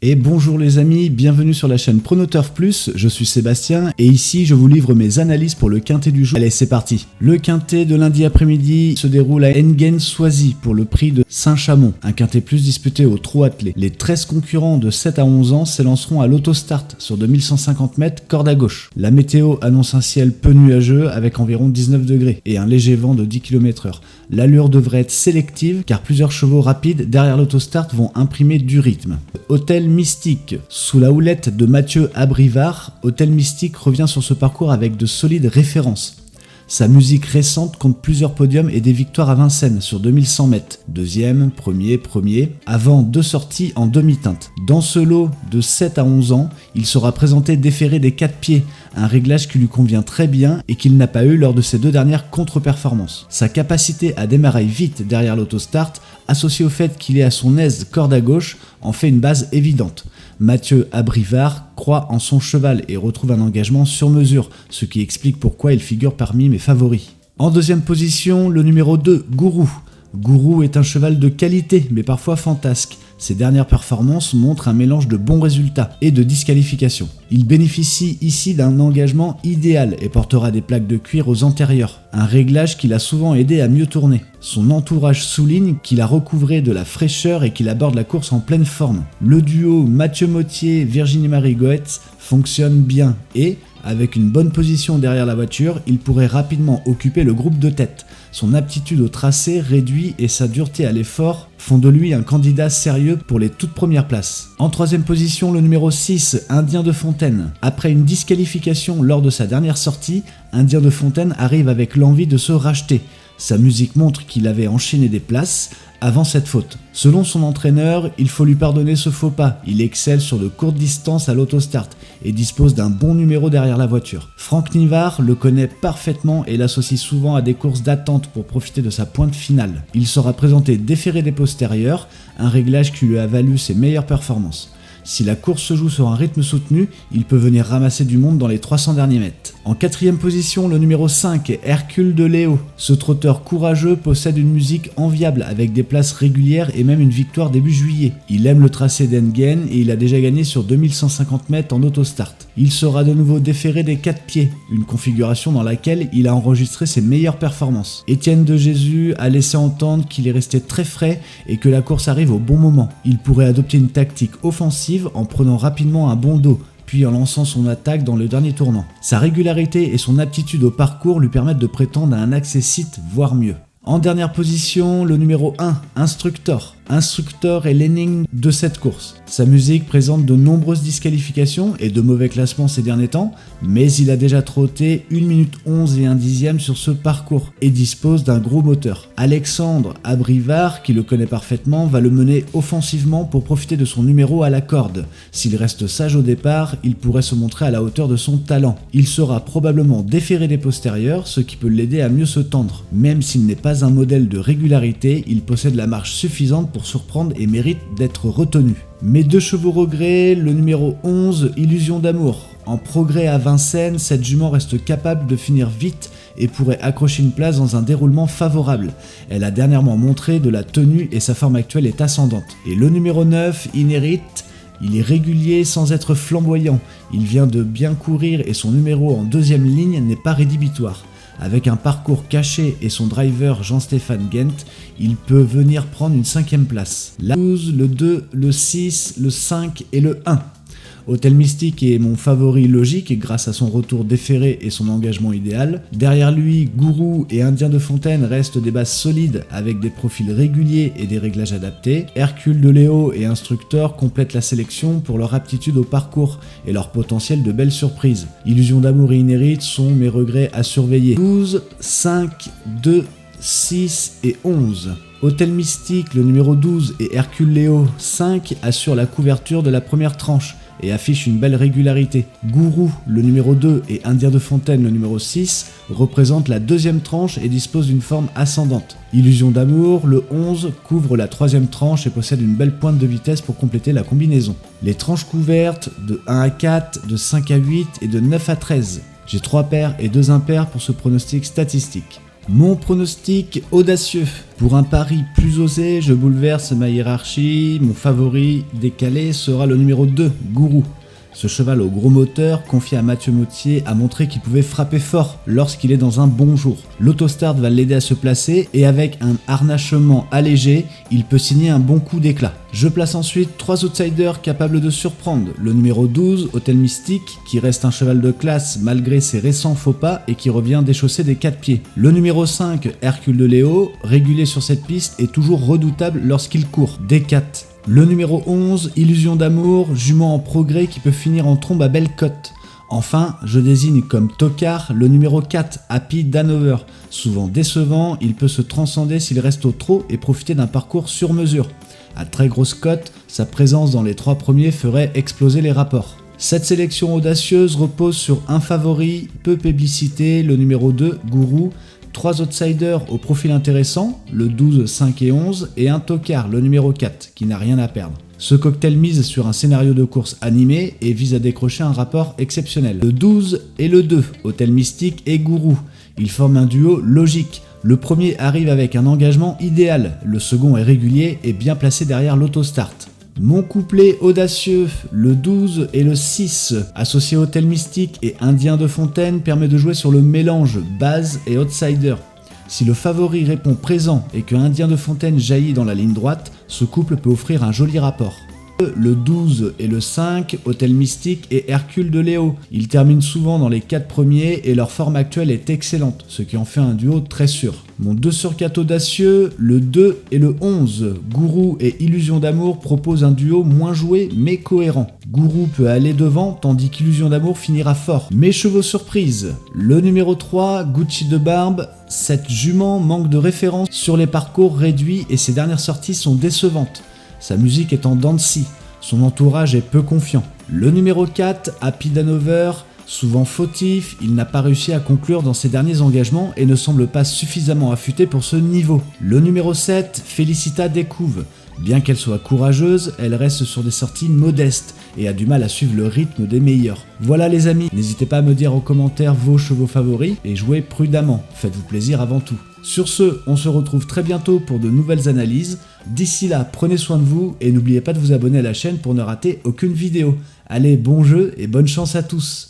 Et bonjour les amis, bienvenue sur la chaîne Pronoturf Plus, je suis Sébastien et ici je vous livre mes analyses pour le quintet du jour. Allez c'est parti. Le quintet de lundi après-midi se déroule à Enghien-Soisy pour le prix de Saint-Chamond, un quintet plus disputé au trot attelé. Les 13 concurrents de 7 à 11 ans s'élanceront à l'autostart sur 2150 mètres corde à gauche. La météo annonce un ciel peu nuageux avec environ 19 degrés et un léger vent de 10 km/h. L'allure devrait être sélective car plusieurs chevaux rapides derrière l'autostart vont imprimer du rythme. Hôtel Mystique, sous la houlette de Mathieu Abrivard, Hôtel Mystique revient sur ce parcours avec de solides références. Sa musique récente compte plusieurs podiums et des victoires à Vincennes sur 2100 mètres, deuxième, premier, avant 2 sorties en demi-teinte. Dans ce lot de 7 à 11 ans, il sera présenté déféré des 4 pieds, un réglage qui lui convient très bien et qu'il n'a pas eu lors de ses 2 dernières contre-performances. Sa capacité à démarrer vite derrière l'autostart, associée au fait qu'il est à son aise corde à gauche, en fait une base évidente. Mathieu Abrivard croit en son cheval et retrouve un engagement sur mesure, ce qui explique pourquoi il figure parmi mes favoris. En deuxième position, le numéro 2, Gourou. Gourou est un cheval de qualité, mais parfois fantasque. Ses dernières performances montrent un mélange de bons résultats et de disqualifications. Il bénéficie ici d'un engagement idéal et portera des plaques de cuir aux antérieurs, un réglage qui l'a souvent aidé à mieux tourner. Son entourage souligne qu'il a recouvré de la fraîcheur et qu'il aborde la course en pleine forme. Le duo Mathieu Mottier-Virginie-Marie Goetz fonctionne bien et, avec une bonne position derrière la voiture, il pourrait rapidement occuper le groupe de tête. Son aptitude au tracé réduit et sa dureté à l'effort font de lui un candidat sérieux pour les toutes premières places. En troisième position, le numéro 6, Indien de Fontaine. Après une disqualification lors de sa dernière sortie, Indien de Fontaine arrive avec l'envie de se racheter. Sa musique montre qu'il avait enchaîné des places avant cette faute. Selon son entraîneur, il faut lui pardonner ce faux pas. Il excelle sur de courtes distances à l'autostart et dispose d'un bon numéro derrière la voiture. Franck Nivard le connaît parfaitement et l'associe souvent à des courses d'attente pour profiter de sa pointe finale. Il sera présenté déféré des postérieurs, un réglage qui lui a valu ses meilleures performances. Si la course se joue sur un rythme soutenu, il peut venir ramasser du monde dans les 300 derniers mètres. En quatrième position, le numéro 5, Hercule de Léo. Ce trotteur courageux possède une musique enviable avec des places régulières et même une victoire début juillet. Il aime le tracé d'Enghien et il a déjà gagné sur 2150 mètres en autostart. Il sera de nouveau déféré des 4 pieds, une configuration dans laquelle il a enregistré ses meilleures performances. Étienne de Jésus a laissé entendre qu'il est resté très frais et que la course arrive au bon moment. Il pourrait adopter une tactique offensive en prenant rapidement un bon dos, puis en lançant son attaque dans le dernier tournant. Sa régularité et son aptitude au parcours lui permettent de prétendre à un accessite, voire mieux. En dernière position, le numéro 1, Instructor. Instructor est l'énigme de cette course. Sa musique présente de nombreuses disqualifications et de mauvais classements ces derniers temps, mais il a déjà trotté 1 minute 11 et 1 dixième sur ce parcours et dispose d'un gros moteur. Alexandre Abrivard, qui le connaît parfaitement, va le mener offensivement pour profiter de son numéro à la corde. S'il reste sage au départ, il pourrait se montrer à la hauteur de son talent. Il sera probablement déféré des postérieurs, ce qui peut l'aider à mieux se tendre. Même s'il n'est pas un modèle de régularité, il possède la marge suffisante pour surprendre et mérite d'être retenu. Mes 2 chevaux regrets, le numéro 11, Illusion d'amour. En progrès à Vincennes, cette jument reste capable de finir vite et pourrait accrocher une place dans un déroulement favorable. Elle a dernièrement montré de la tenue et sa forme actuelle est ascendante. Et le numéro 9, Inérit, il est régulier sans être flamboyant. Il vient de bien courir et son numéro en 2e ligne n'est pas rédhibitoire. Avec un parcours caché et son driver Jean-Stéphane Gent, il peut venir prendre une 5e place. La 12, le 2, le 6, le 5 et le 1. Hôtel Mystique est mon favori logique grâce à son retour déféré et son engagement idéal. Derrière lui, Gourou et Indien de Fontaine restent des bases solides avec des profils réguliers et des réglages adaptés. Hercule de Léo et Instructor complètent la sélection pour leur aptitude au parcours et leur potentiel de belles surprises. Illusion d'amour et Inérit sont mes regrets à surveiller. 12, 5, 2, 6 et 11. Hôtel Mystique, le numéro 12 et Hercule Léo 5 assurent la couverture de la première tranche et affichent une belle régularité. Gourou, le numéro 2 et Indien de Fontaine, le numéro 6, représentent la 2e tranche et disposent d'une forme ascendante. Illusion d'amour, le 11, couvre la 3e tranche et possède une belle pointe de vitesse pour compléter la combinaison. Les tranches couvertes de 1 à 4, de 5 à 8 et de 9 à 13. J'ai 3 paires et 2 impairs pour ce pronostic statistique. Mon pronostic audacieux. Pour un pari plus osé, je bouleverse ma hiérarchie. Mon favori décalé sera le numéro 2, Gourou. Ce cheval au gros moteur, confié à Mathieu Mottier, a montré qu'il pouvait frapper fort lorsqu'il est dans un bon jour. L'autostart va l'aider à se placer et avec un harnachement allégé, il peut signer un bon coup d'éclat. Je place ensuite 3 outsiders capables de surprendre. Le numéro 12, Hôtel Mystique, qui reste un cheval de classe malgré ses récents faux pas et qui revient déchausser des 4 pieds. Le numéro 5, Hercule de Léo, régulier sur cette piste et toujours redoutable lorsqu'il court. D4. Le numéro 11, Illusion d'amour, jument en progrès qui peut finir en trombe à belle cote. Enfin, je désigne comme tocard le numéro 4, Happy Danover. Souvent décevant, il peut se transcender s'il reste au trot et profiter d'un parcours sur mesure. À très grosse cote, sa présence dans les 3 premiers ferait exploser les rapports. Cette sélection audacieuse repose sur un favori peu publicité, le numéro 2, Gourou, 3 outsiders au profil intéressant, le 12, 5 et 11, et un tocard, le numéro 4, qui n'a rien à perdre. Ce cocktail mise sur un scénario de course animé et vise à décrocher un rapport exceptionnel. Le 12 et le 2, Hôtel Mystique et Gourou. Ils forment un duo logique. Le premier arrive avec un engagement idéal, le second est régulier et bien placé derrière l'autostart. Mon couplet audacieux, le 12 et le 6, associé Hôtel Mystique et Indien de Fontaine, permet de jouer sur le mélange base et outsider. Si le favori répond présent et que Indien de Fontaine jaillit dans la ligne droite, ce couple peut offrir un joli rapport. Le 12 et le 5, Hôtel Mystique et Hercule de Léo. Ils terminent souvent dans les 4 premiers et leur forme actuelle est excellente, ce qui en fait un duo très sûr. Mon 2 sur 4 audacieux, le 2 et le 11, Gourou et Illusion d'amour proposent un duo moins joué mais cohérent. Gourou peut aller devant tandis qu'Illusion d'amour finira fort. Mes chevaux surprise, le numéro 3, Gucci de Barbe. Cette jument manque de référence sur les parcours réduits et ses dernières sorties sont décevantes. Sa musique est en dents de scie, son entourage est peu confiant. Le numéro 4, Happy Danover, souvent fautif, il n'a pas réussi à conclure dans ses derniers engagements et ne semble pas suffisamment affûté pour ce niveau. Le numéro 7, Félicita Découve. Bien qu'elle soit courageuse, elle reste sur des sorties modestes et a du mal à suivre le rythme des meilleurs. Voilà les amis, n'hésitez pas à me dire en commentaire vos chevaux favoris et jouez prudemment, faites-vous plaisir avant tout. Sur ce, on se retrouve très bientôt pour de nouvelles analyses. D'ici là, prenez soin de vous et n'oubliez pas de vous abonner à la chaîne pour ne rater aucune vidéo. Allez, bon jeu et bonne chance à tous!